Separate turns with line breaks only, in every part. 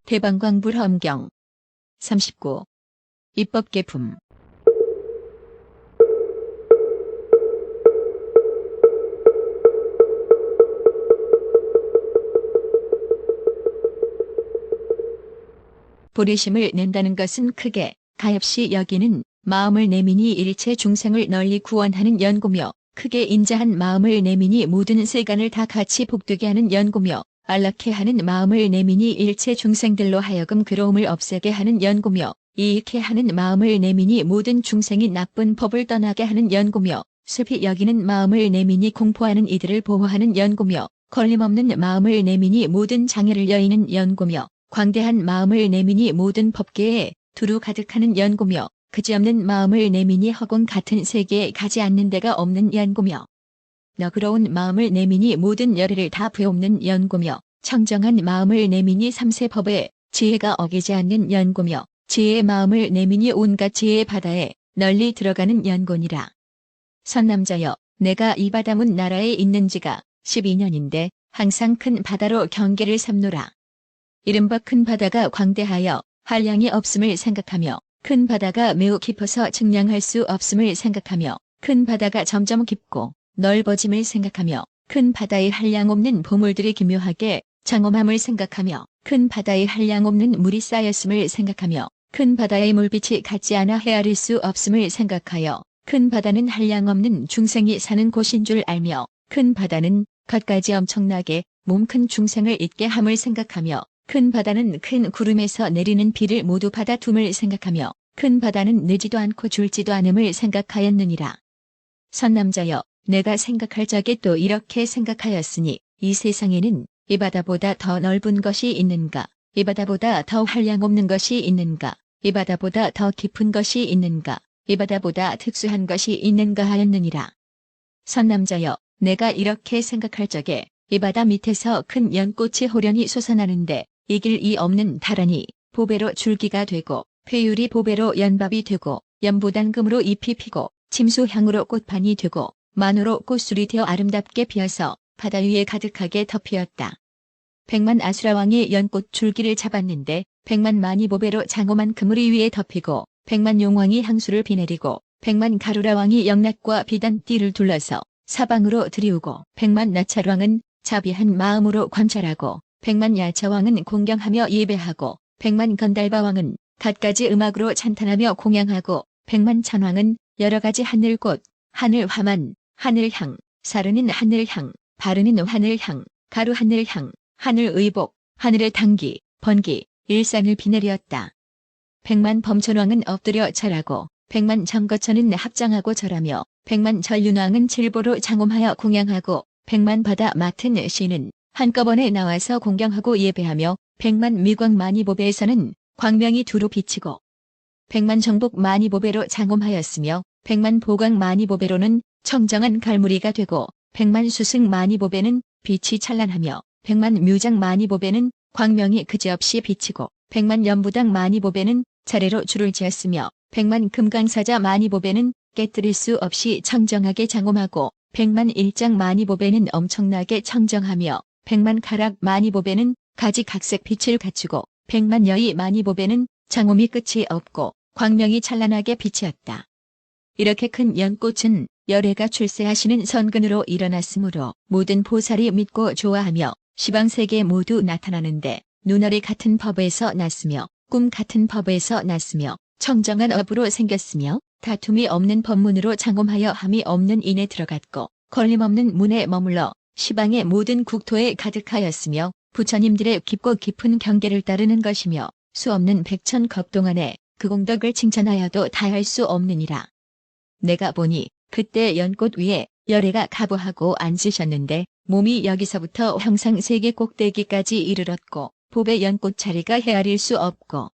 대방광불험경 39. 입법개품. 보리심을 낸다는 것은 크게 가엾이 여기는 마음을 내민이 일체 중생을 널리 구원하는 연고며, 크게 인자한 마음을 내민이 모든 세간을 다 같이 복되게 하는 연고며, 안락해 하는 마음을 내민이 일체 중생들로 하여금 괴로움을 없애게 하는 연고며, 이익해 하는 마음을 내민이 모든 중생이 나쁜 법을 떠나게 하는 연고며, 슬피 여기는 마음을 내민이 공포하는 이들을 보호하는 연고며, 걸림없는 마음을 내민이 모든 장애를 여의는 연고며, 광대한 마음을 내민이 모든 법계에 두루 가득하는 연고며, 그지없는 마음을 내민이 허공 같은 세계에 가지 않는 데가 없는 연고며, 너그러운 마음을 내민이 모든 열애를 다 베옵는 연고며, 청정한 마음을 내민이 삼세법에 지혜가 어기지 않는 연고며, 지혜의 마음을 내민이 온갖 지혜의 바다에 널리 들어가는 연고니라. 선남자여, 내가 이 바다문 나라에 있는 지가 12년인데 항상 큰 바다로 경계를 삼노라. 이른바 큰 바다가 광대하여 한량이 없음을 생각하며, 큰 바다가 매우 깊어서 측량할 수 없음을 생각하며, 큰 바다가 점점 깊고 넓어짐을 생각하며, 큰 바다의 한량 없는 보물들이 기묘하게 장엄함을 생각하며, 큰 바다의 한량 없는 물이 쌓였음을 생각하며, 큰 바다의 물빛이 같지 않아 헤아릴 수 없음을 생각하여, 큰 바다는 한량 없는 중생이 사는 곳인 줄 알며, 큰 바다는 겉까지 엄청나게 몸 큰 중생을 있게 함을 생각하며, 큰 바다는 큰 구름에서 내리는 비를 모두 받아둠을 생각하며, 큰 바다는 내지도 않고 줄지도 않음을 생각하였느니라. 선남자여, 내가 생각할 적에 또 이렇게 생각하였으니, 이 세상에는 이 바다보다 더 넓은 것이 있는가, 이 바다보다 더 한량 없는 것이 있는가, 이 바다보다 더 깊은 것이 있는가, 이 바다보다 특수한 것이 있는가 하였느니라. 선남자여, 내가 이렇게 생각할 적에 이 바다 밑에서 큰 연꽃이 호련히 솟아나는데, 이길 이 없는 다란이 보배로 줄기가 되고, 회율이 보배로 연밥이 되고, 연보단금으로 잎이 피고, 침수향으로 꽃판이 되고, 만으로 꽃술이 되어 아름답게 피어서 바다 위에 가득하게 덮이었다. 백만 아수라왕이 연꽃 줄기를 잡았는데, 백만 마니보배로 장엄한 그물이 위에 덮이고, 백만 용왕이 향수를 비내리고, 백만 가루라왕이 영락과 비단띠를 둘러서 사방으로 들이우고, 백만 나찰왕은 자비한 마음으로 관찰하고, 백만 야차왕은 공경하며 예배하고, 백만 건달바왕은 갖가지 음악으로 찬탄하며 공양하고, 백만 찬왕은 여러가지 하늘꽃, 하늘화만, 하늘향, 사르는 하늘향, 바르는 하늘향, 가루 하늘향, 하늘의복, 하늘의 당기, 번기, 일산을 비내렸다. 백만 범천왕은 엎드려 절하고, 백만 정거천은 합장하고 절하며, 백만 전륜왕은 칠보로 장엄하여 공양하고, 백만 바다 맡은 시는 한꺼번에 나와서 공경하고 예배하며, 백만 미광 마니보배에서는 광명이 두루 비치고, 백만 정복 마니보배로 장엄하였으며, 백만 보광 마니보배로는 청정한 갈무리가 되고, 백만 수승 마니보배는 빛이 찬란하며, 백만 묘장 마니보배는 광명이 그지없이 비치고, 백만 연부당 마니보배는 차례로 줄을 지었으며, 백만 금강사자 마니보배는 깨뜨릴 수 없이 청정하게 장엄하고, 백만 일장 마니보배는 엄청나게 청정하며, 백만 가락 마니보배는 가지각색 빛을 갖추고, 백만 여의 마니보배는 장엄이 끝이 없고 광명이 찬란하게 비치었다. 이렇게 큰 연꽃은 열애가 출세하시는 선근으로 일어났으므로 모든 보살이 믿고 좋아하며 시방세계 모두 나타나는데, 눈알이 같은 법에서 났으며 꿈 같은 법에서 났으며 청정한 업으로 생겼으며 다툼이 없는 법문으로 장엄하여 함이 없는 인에 들어갔고, 걸림없는 문에 머물러 시방의 모든 국토에 가득하였으며 부처님들의 깊고 깊은 경계를 따르는 것이며, 수없는 백천겁 동안에 그 공덕을 칭찬하여도 다할 수 없느니라. 내가 보니 그때 연꽃 위에 열애가 가부하고 앉으셨는데, 몸이 여기서부터 형상세계 꼭대기까지 이르렀고, 보배 연꽃 자리가 헤아릴 수 없고,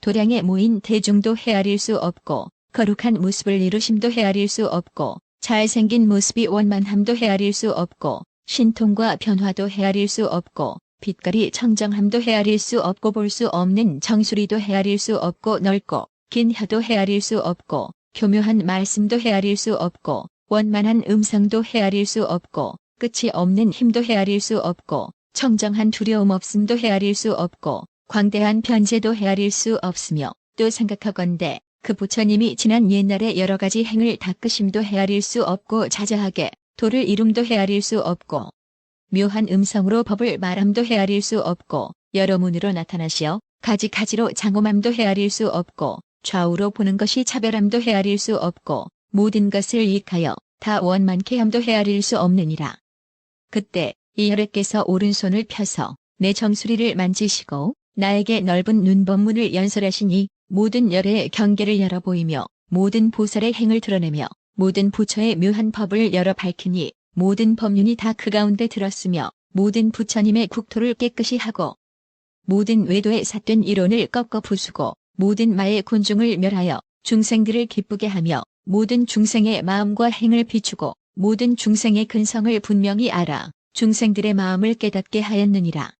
도량에 모인 대중도 헤아릴 수 없고, 거룩한 모습을 이루심도 헤아릴 수 없고, 잘생긴 모습이 원만함도 헤아릴 수 없고, 신통과 변화도 헤아릴 수 없고, 빛깔이 청정함도 헤아릴 수 없고 볼 수 없는 정수리도 헤아릴 수 없고 넓고 긴 혀도 헤아릴 수 없고 교묘한 말씀도 헤아릴 수 없고 원만한 음성도 헤아릴 수 없고 끝이 없는 힘도 헤아릴 수 없고 청정한 두려움 없음도 헤아릴 수 없고 광대한 변재도 헤아릴 수 없으며 또 생각하건대 그 부처님이 지난 옛날에 여러 가지 행을 닦으심도 헤아릴 수 없고 자자하게 도를 이룸도 헤아릴 수 없고 묘한 음성으로 법을 말함도 헤아릴 수 없고 여러 문으로 나타나시어 가지가지로 장엄함도 헤아릴 수 없고 좌우로 보는 것이 차별함도 헤아릴 수 없고 모든 것을 이익하여 다 원만케 함도 헤아릴 수 없느니라. 그때 이 혈액께서 오른손을 펴서 내 정수리를 만지시고 나에게 넓은 눈법문을 연설하시니 모든 열의 경계를 열어 보이며 모든 보살의 행을 드러내며 모든 부처의 묘한 법을 열어 밝히니 모든 법륜이 다 그 가운데 들었으며 모든 부처님의 국토를 깨끗이 하고 모든 외도의 삿된 이론을 꺾어 부수고 모든 마의 군중을 멸하여 중생들을 기쁘게 하며 모든 중생의 마음과 행을 비추고 모든 중생의 근성을 분명히 알아 중생들의 마음을 깨닫게 하였느니라.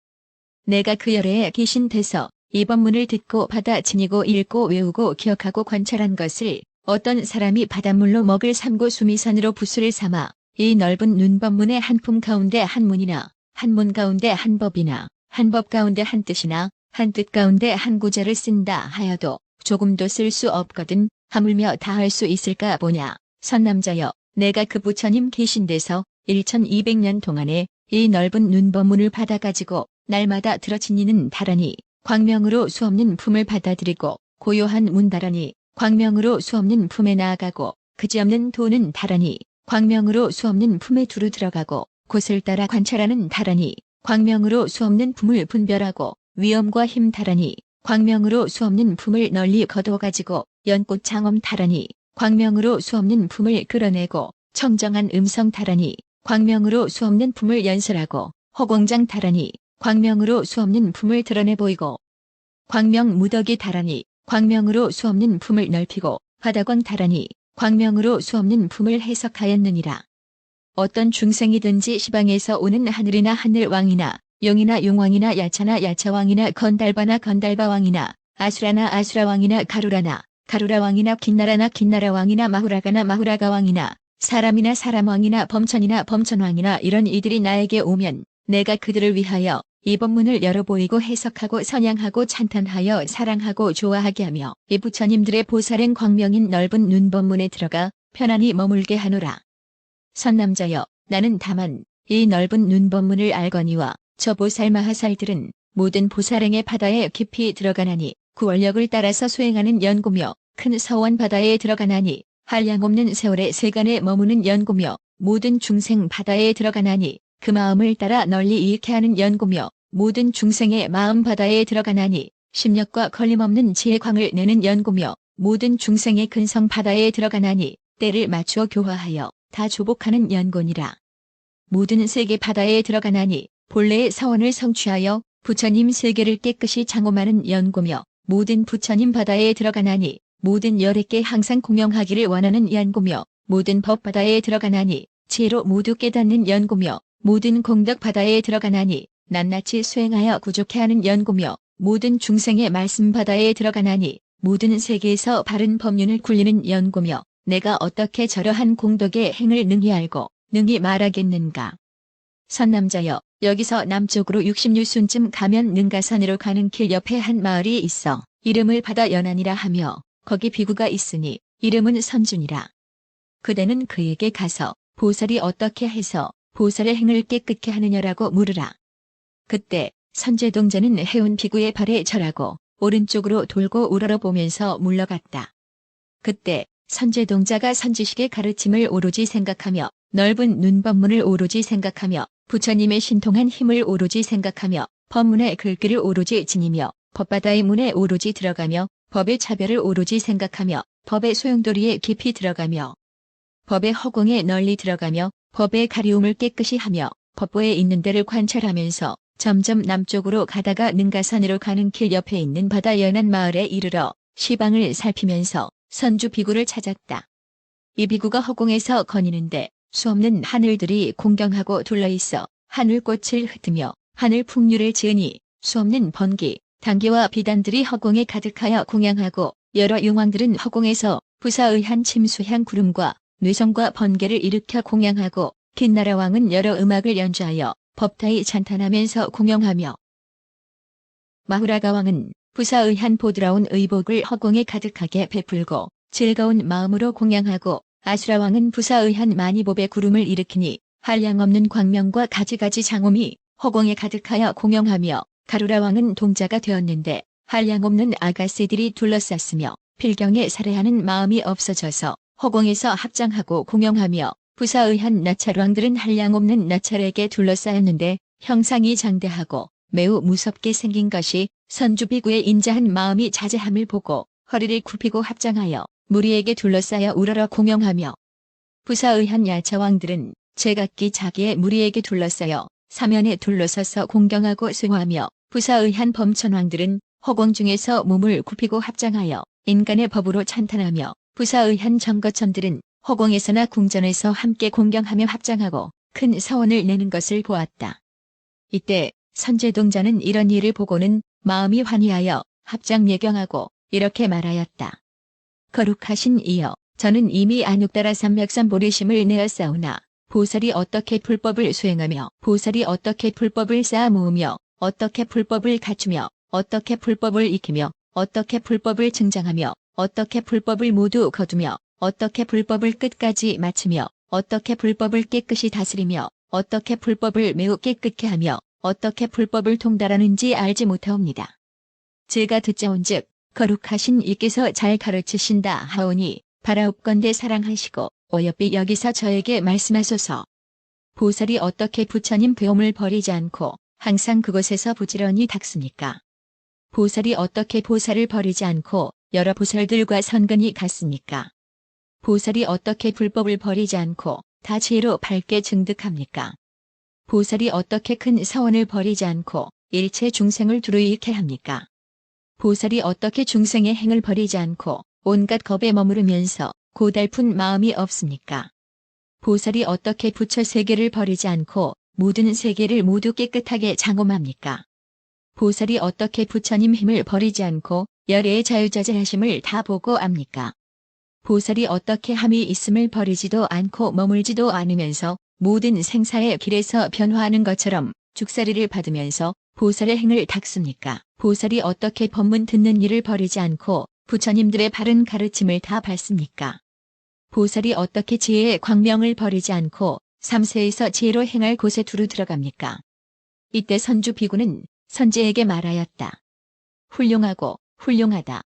내가 그 열애에 계신 데서 이 법문을 듣고 받아 지니고 읽고 외우고 기억하고 관찰한 것을 어떤 사람이 바닷물로 먹을 삼고 수미산으로 붓을 삼아 이 넓은 눈법문의 한 품 가운데 한 문이나 한 문 가운데 한 법이나 한 법 가운데 한 뜻이나 한 뜻 가운데 한 구절을 쓴다 하여도 조금도 쓸 수 없거든 하물며 다 할 수 있을까 보냐. 선남자여, 내가 그 부처님 계신 데서 1200년 동안에 이 넓은 눈법문을 받아가지고 날마다 들어지니는 다라니 광명으로 수없는 품을 받아들이고 고요한 문다라니 광명으로 수없는 품에 나아가고 그지없는 도는 다라니 광명으로 수없는 품에 두루 들어가고 곳을 따라 관찰하는 다라니 광명으로 수없는 품을 분별하고 위엄과 힘 다라니 광명으로 수없는 품을 널리 거두어가지고 연꽃 장엄 다라니 광명으로 수없는 품을 끌어내고 청정한 음성 다라니 광명으로 수없는 품을 연설하고 허공장 다라니 광명으로 수없는 품을 드러내 보이고 광명 무더기 다라니 광명으로 수없는 품을 넓히고 바다광 다라니 광명으로 수없는 품을 해석하였느니라. 어떤 중생이든지 시방에서 오는 하늘이나 하늘왕이나 용이나 용왕이나 야차나 야차왕이나 건달바나 건달바왕이나 아수라나 아수라왕이나 가루라나 가루라왕이나 긴나라나 긴나라왕이나 마후라가나 마후라가왕이나 사람이나 사람왕이나 범천이나 범천왕이나 이런 이들이 나에게 오면 내가 그들을 위하여 이 법문을 열어 보이고 해석하고 선양하고 찬탄하여 사랑하고 좋아하게 하며 이 부처님들의 보살행 광명인 넓은 눈법문에 들어가 편안히 머물게 하노라. 선남자여, 나는 다만 이 넓은 눈법문을 알거니와 저 보살 마하살들은 모든 보살행의 바다에 깊이 들어가나니 그 원력을 따라서 수행하는 연구며 큰 서원 바다에 들어가나니 한량없는 세월의 세간에 머무는 연구며 모든 중생 바다에 들어가나니 그 마음을 따라 널리 이익해 하는 연구며 모든 중생의 마음 바다에 들어가나니 심력과 걸림없는 지혜광을 내는 연구며 모든 중생의 근성 바다에 들어가나니 때를 맞추어 교화하여 다 조복하는 연고니라. 모든 세계 바다에 들어가나니 본래의 서원을 성취하여 부처님 세계를 깨끗이 장엄하는 연고며 모든 부처님 바다에 들어가나니 모든 열애께 항상 공영하기를 원하는 연고며 모든 법 바다에 들어가나니 지혜로 모두 깨닫는 연고며 모든 공덕 바다에 들어가나니 낱낱이 수행하여 구족해 하는 연고며 모든 중생의 말씀 바다에 들어가나니 모든 세계에서 바른 법륜을 굴리는 연고며 내가 어떻게 저러한 공덕의 행을 능히 알고 능히 말하겠는가. 선남자여, 여기서 남쪽으로 60류순쯤 가면 능가산으로 가는 길 옆에 한 마을이 있어 이름을 바다 연안이라 하며 거기 비구가 있으니 이름은 선준이라. 그대는 그에게 가서 보살이 어떻게 해서 보살의 행을 깨끗게 하느냐라고 물으라. 그때 선제동자는 해운 비구의 발에 절하고 오른쪽으로 돌고 우러러보면서 물러갔다. 그때 선제동자가 선지식의 가르침을 오로지 생각하며 넓은 눈법문을 오로지 생각하며 부처님의 신통한 힘을 오로지 생각하며 법문의 글귀를 오로지 지니며 법바다의 문에 오로지 들어가며 법의 차별을 오로지 생각하며 법의 소용돌이에 깊이 들어가며 법의 허공에 널리 들어가며 법의 가리움을 깨끗이 하며 법보에 있는 데를 관찰하면서 점점 남쪽으로 가다가 능가산으로 가는 길 옆에 있는 바다 연안 마을에 이르러 시방을 살피면서 선주 비구를 찾았다. 이 비구가 허공에서 거니는데 수없는 하늘들이 공경하고 둘러있어 하늘꽃을 흩으며 하늘 풍류를 지으니 수없는 번기, 단기와 비단들이 허공에 가득하여 공양하고 여러 용왕들은 허공에서 부사의한 침수향 구름과 뇌성과 번개를 일으켜 공양하고 긴나라 왕은 여러 음악을 연주하여 법타이 찬탄하면서 공양하며 마후라가 왕은 부사의한 보드라운 의복을 허공에 가득하게 베풀고 즐거운 마음으로 공양하고 아수라 왕은 부사의한 만이봅의 구름을 일으키니 한량없는 광명과 가지가지 장엄이 허공에 가득하여 공양하며 가루라 왕은 동자가 되었는데 한량없는 아가씨들이 둘러쌌으며 필경에 살해하는 마음이 없어져서 허공에서 합장하고 공양하며 부사의한 나찰왕들은 한량없는 나찰에게 둘러싸였는데 형상이 장대하고 매우 무섭게 생긴 것이 선주비구의 인자한 마음이 자제함을 보고 허리를 굽히고 합장하여 무리에게 둘러싸여 우러러 공양하며 부사의한 야차왕들은 제각기 자기의 무리에게 둘러싸여 사면에 둘러서서 공경하고 숭화하며 부사의한 범천왕들은 허공 중에서 몸을 굽히고 합장하여 인간의 법으로 찬탄하며 부사의한 정거천들은 허공에서나 궁전에서 함께 공경하며 합장하고 큰 서원을 내는 것을 보았다. 이때 선제동자는 이런 일을 보고는 마음이 환희하여 합장 예경하고 이렇게 말하였다. 거룩하신 이여, 저는 이미 안육따라 삼맥산 보리심을 내었사오나 보살이 어떻게 불법을 수행하며 보살이 어떻게 불법을 쌓아 모으며 어떻게 불법을 갖추며 어떻게 불법을 익히며 어떻게 불법을 증장하며 어떻게 불법을 모두 거두며 어떻게 불법을 끝까지 마치며 어떻게 불법을 깨끗이 다스리며 어떻게 불법을 매우 깨끗게 하며 어떻게 불법을 통달하는지 알지 못하옵니다. 제가 듣자온즉 거룩하신 이께서 잘 가르치신다 하오니 바라옵건대 사랑하시고 어여삐 여기서 저에게 말씀하소서. 보살이 어떻게 부처님 배움을 버리지 않고 항상 그곳에서 부지런히 닦습니까? 보살이 어떻게 보살을 버리지 않고 여러 보살들과 선근히 갔습니까? 보살이 어떻게 불법을 버리지 않고 다 지혜로 밝게 증득합니까? 보살이 어떻게 큰 사원을 버리지 않고 일체 중생을 두루 잃게 합니까? 보살이 어떻게 중생의 행을 버리지 않고 온갖 겁에 머무르면서 고달픈 마음이 없습니까? 보살이 어떻게 부처 세계를 버리지 않고 모든 세계를 모두 깨끗하게 장엄합니까? 보살이 어떻게 부처님 힘을 버리지 않고 열애의 자유자재하심을 다 보고 압니까? 보살이 어떻게 함이 있음을 버리지도 않고 머물지도 않으면서 모든 생사의 길에서 변화하는 것처럼 죽사리를 받으면서 보살의 행을 닦습니까? 보살이 어떻게 법문 듣는 일을 버리지 않고 부처님들의 바른 가르침을 다 밟습니까? 보살이 어떻게 지혜의 광명을 버리지 않고 삼세에서 지혜로 행할 곳에 두루 들어갑니까? 이때 선주 비구는 선제에게 말하였다. 훌륭하고 훌륭하다.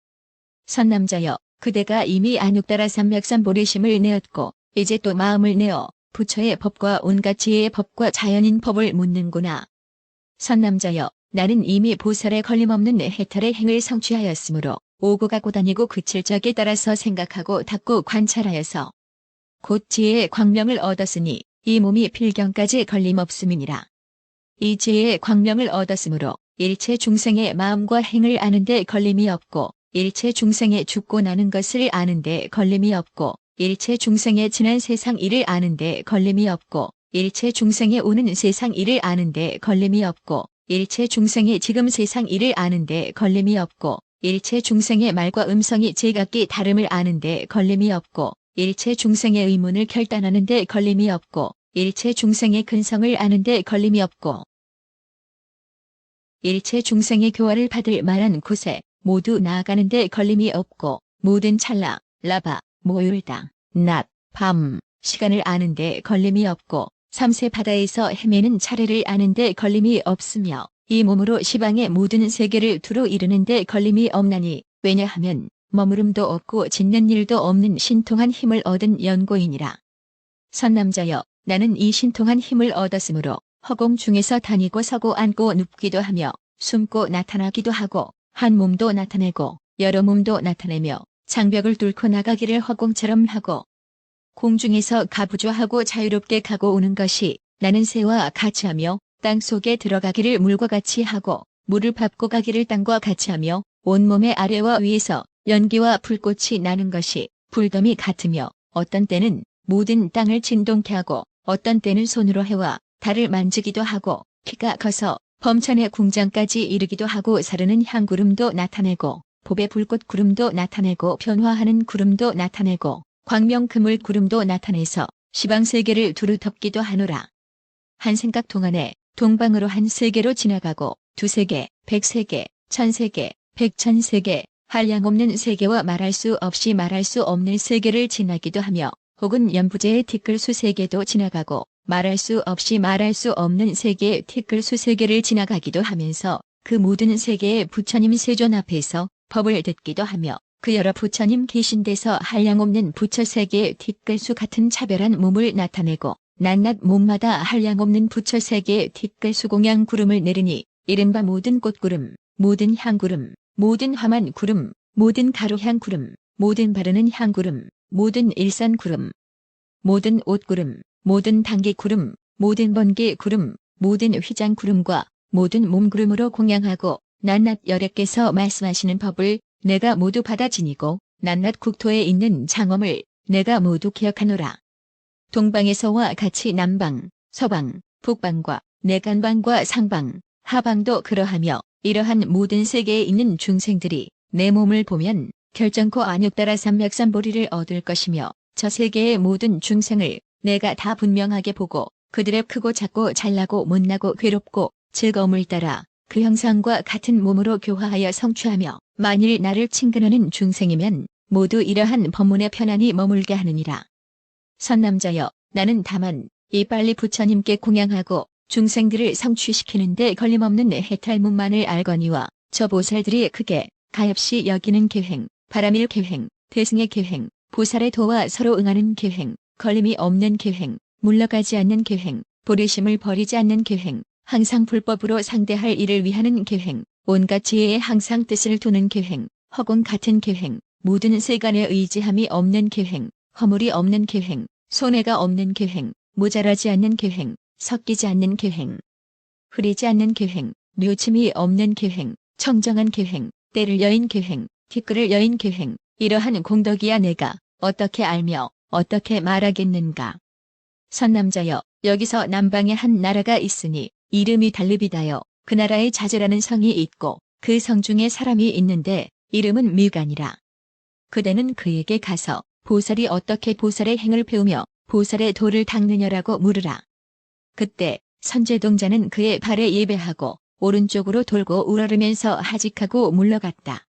선남자여, 그대가 이미 안육따라 삼맥산 보리심을 내었고 이제 또 마음을 내어 부처의 법과 온갖 지혜의 법과 자연인 법을 묻는구나. 선남자여, 나는 이미 보살의 걸림없는 해탈의 행을 성취하였으므로 오고 가고 다니고 그칠 적에 따라서 생각하고 닦고 관찰하여서 곧 지혜의 광명을 얻었으니 이 몸이 필경까지 걸림없음이니라. 이 지혜의 광명을 얻었으므로 일체 중생의 마음과 행을 아는데 걸림이 없고 일체 중생의 죽고 나는 것을 아는데 걸림이 없고 일체 중생의 지난 세상 일을 아는데 걸림이 없고 일체 중생의 오는 세상 일을 아는데 걸림이 없고 일체 중생의 지금 세상 일을 아는데 걸림이 없고 일체 중생의 말과 음성이 제각기 다름을 아는데 걸림이 없고 일체 중생의 의문을 결단하는데 걸림이 없고 일체 중생의 근성을 아는데 걸림이 없고 일체 중생의 교화를 받을 만한 곳에 모두 나아가는데 걸림이 없고 모든 찰나, 라바, 모율당, 낮, 밤, 시간을 아는데 걸림이 없고 삼세 바다에서 헤매는 차례를 아는데 걸림이 없으며 이 몸으로 시방의 모든 세계를 두루 이루는데 걸림이 없나니 왜냐하면 머무름도 없고 짓는 일도 없는 신통한 힘을 얻은 연고이니라. 선남자여, 나는 이 신통한 힘을 얻었으므로 허공 중에서 다니고 서고 앉고 눕기도 하며 숨고 나타나기도 하고 한 몸도 나타내고 여러 몸도 나타내며 장벽을 뚫고 나가기를 허공처럼 하고 공중에서 가부좌하고 자유롭게 가고 오는 것이 나는 새와 같이 하며 땅속에 들어가기를 물과 같이 하고 물을 밟고 가기를 땅과 같이 하며 온몸의 아래와 위에서 연기와 불꽃이 나는 것이 불덤이 같으며 어떤 때는 모든 땅을 진동케 하고 어떤 때는 손으로 해와 달을 만지기도 하고 키가 커서 범천의 궁장까지 이르기도 하고 사르는 향구름도 나타내고 봅의 불꽃 구름도 나타내고 변화하는 구름도 나타내고 광명 그물 구름도 나타내서 시방세계를 두루 덮기도 하노라. 한 생각 동안에 동방으로 한 세계로 지나가고 두세계, 백세계, 천세계, 백천세계, 한량없는 세계와 말할 수 없이 말할 수 없는 세계를 지나기도 하며 혹은 연부제의 티끌수 세계도 지나가고 말할 수 없이 말할 수 없는 세계의 티끌수 세계를 지나가기도 하면서 그 모든 세계의 부처님 세존 앞에서 법을 듣기도 하며 그 여러 부처님 계신 데서 한량없는 부처 세계의 티끌수 같은 차별한 몸을 나타내고 낮낮 몸마다 한량없는 부처 세계의 티끌수 공양 구름을 내리니 이른바 모든 꽃구름, 모든 향구름, 모든 화만 구름, 모든 가루향 구름, 모든 바르는 향구름, 모든 일산구름, 모든 옷구름, 모든 당기구름, 모든 번개구름, 모든 휘장구름과 모든 몸구름으로 공양하고 낮낮 여래께서 말씀하시는 법을 내가 모두 받아 지니고 낮낮 국토에 있는 장엄을 내가 모두 기억하노라. 동방에서와 같이 남방, 서방, 북방과 내간방과 상방, 하방도 그러하며 이러한 모든 세계에 있는 중생들이 내 몸을 보면 결정코 안욕따라 삼맥삼보리를 얻을 것이며 저 세계의 모든 중생을 내가 다 분명하게 보고 그들의 크고 작고 잘나고 못나고 괴롭고 즐거움을 따라 그 형상과 같은 몸으로 교화하여 성취하며 만일 나를 친근하는 중생이면 모두 이러한 법문에 편안히 머물게 하느니라. 선남자여, 나는 다만 이빨리 부처님께 공양하고 중생들을 성취시키는데 걸림없는 해탈문만을 알거니와 저 보살들이 크게 가엾이 여기는 계행, 바람일 계행, 대승의 계행, 보살의 도와 서로 응하는 계행, 걸림이 없는 계행, 물러가지 않는 계행, 보리심을 버리지 않는 계행, 항상 불법으로 상대할 일을 위하는 계행, 온갖 지혜에 항상 뜻을 두는 계행, 허공 같은 계행, 모든 세간에 의지함이 없는 계행, 허물이 없는 계행, 손해가 없는 계행, 모자라지 않는 계행, 섞이지 않는 계행, 흐리지 않는 계행, 묘침이 없는 계행, 청정한 계행, 때를 여인 계행, 티끌을 여인 계행, 이러한 공덕이야 내가 어떻게 알며 어떻게 말하겠는가. 선남자여, 여기서 남방에 한 나라가 있으니 이름이 달르비다여 그 나라에 자제라는 성이 있고 그 성 중에 사람이 있는데 이름은 미간이라. 그대는 그에게 가서 보살이 어떻게 보살의 행을 배우며 보살의 도를 닦느냐라고 물으라. 그때 선제동자는 그의 발에 예배하고 오른쪽으로 돌고 우러르면서 하직하고 물러갔다.